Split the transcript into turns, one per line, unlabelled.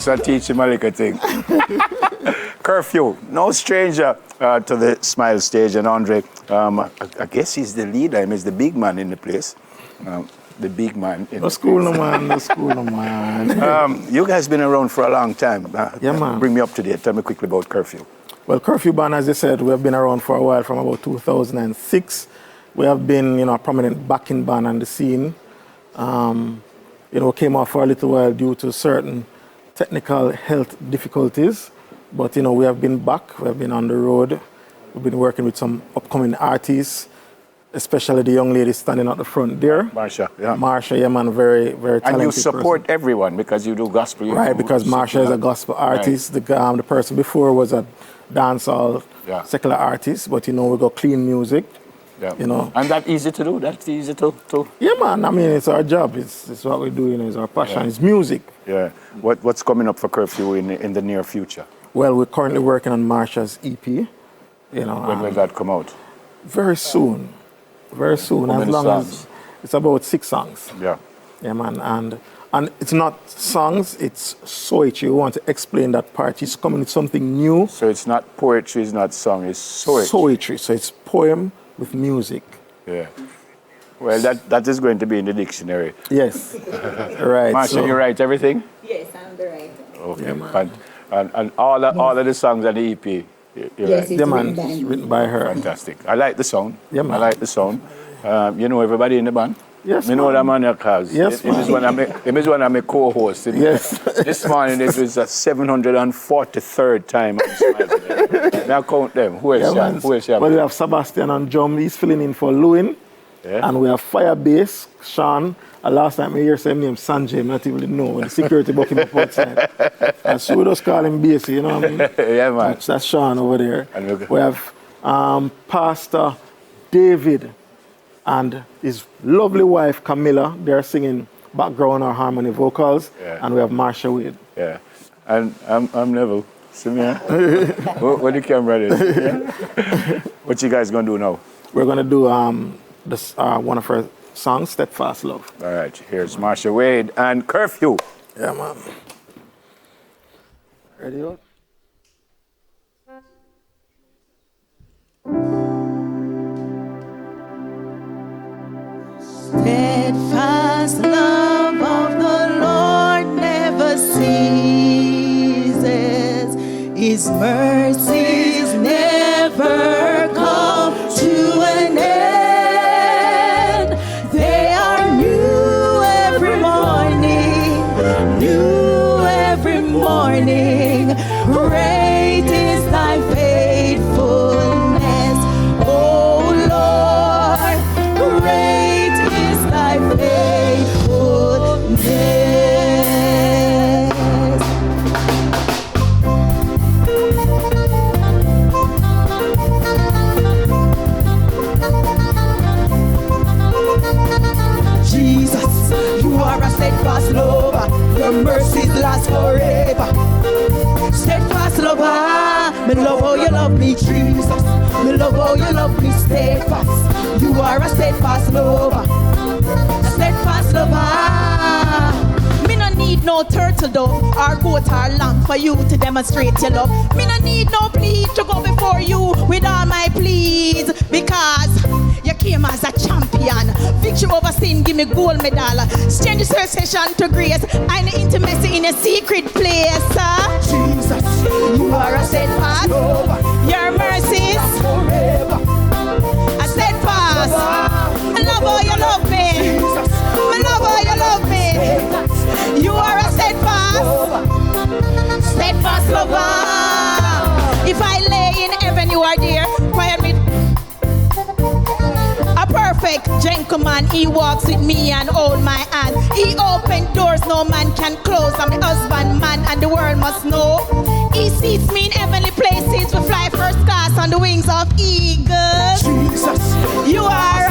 just teach him a little thing. Kurfew, no stranger to the Smile stage, and Andre, I guess he's the leader. He's the big man in the place. The big man.
No school, no man.
You guys been around for a long time.
Yeah, man.
Bring me up to date. Tell me quickly about Kurfew. Well,
Kurfew band, as you said, we have been around for a while, from about 2006. We have been, a prominent backing band on the scene. Came off for a little while due to certain technical health difficulties. But, we have been back. We have been on the road. We've been working with some upcoming artists, especially the young lady standing at the front there.
Marsha, yeah.
Marsha, yeah, man, very, very talented.
And you support everyone because you do gospel.
Right, because Marsha is a gospel artist. Right. The person before was a dancehall, secular artist. But, we got clean music.
Yeah. And that's easy to do? That's easy to?
Yeah, man. I mean, it's our job. It's what we do, it's our passion. Yeah. It's music.
Yeah. What's coming up for Kurfew in the near future?
Well, we're currently working on Marsha's EP.
When will that come out?
Very soon. Very soon.
How
as long
songs?
As it's about 6 songs.
Yeah.
Yeah, man. And it's not songs, it's poetry. We want to explain that part. It's coming with something new.
So it's not poetry, it's not song, it's poetry.
Poetry. So it's poem with music.
Yeah. Well, that is going to be in the dictionary.
Yes. Right.
Marsha, you write everything?
Yes, I'm the writer.
Okay.
Yeah, man.
And all of the songs on the EP?
Yes,
it's written by her.
Fantastic. I like the sound.
Yeah, man.
I like the sound. You know everybody in the band?
Yes,
You know that man because
yes,
it is one of my co-hosts.
Yes.
This morning it was the 743rd time I'm smiling. Now count them. Who else?
Well, we have Sebastian on drum. He's filling in for Lewin.
Yeah.
And we have fire bass, Sean. And last time I hear his name Sanjay, I not even know. When the security book him up outside. And so we just call him Bassy, you know what I mean?
Yeah, man.
That's Sean over there.
And
we have Pastor David and his lovely wife Camilla. They're singing background or harmony vocals.
Yeah.
And we have Marsha Wade.
Yeah. And I'm Neville. See me, huh? What the camera is? Yeah? What you guys gonna do now?
We're gonna do one of her songs, Steadfast Love.
All right, here's Marsha Wade and Kurfew.
Yeah, man. Ready up?
Steadfast love of the Lord never ceases. His mercies never come to an end. They are new every morning. Great is thy faithfulness, O Lord. Great is thy faithfulness. Jesus, you are a steadfast lover. Your mercies last forever. Steadfast lover, me love how you love me, Jesus. Me love how you love me, steadfast. You are a steadfast lover. A steadfast lover. Me no need no turtle dove or goat or lamb for you to demonstrate your love. Me no need no plea to go before you with all my pleas, because you came as a champion. Victory over sin, give me gold medal. Change the session to grace and intimacy in a secret place. Jesus, you are a steadfast lover. Your mercies forever. A steadfast. I love how you love me. I love how you love me. You are a steadfast. Steadfast lover. If I lay in heaven, you are there. Quiet me. A perfect gentleman, he walks with me and hold my hand. He opened doors no man can close. I'm the husband man and the world must know. He seats me in heavenly places. We fly first class on the wings of eagles. Jesus, you are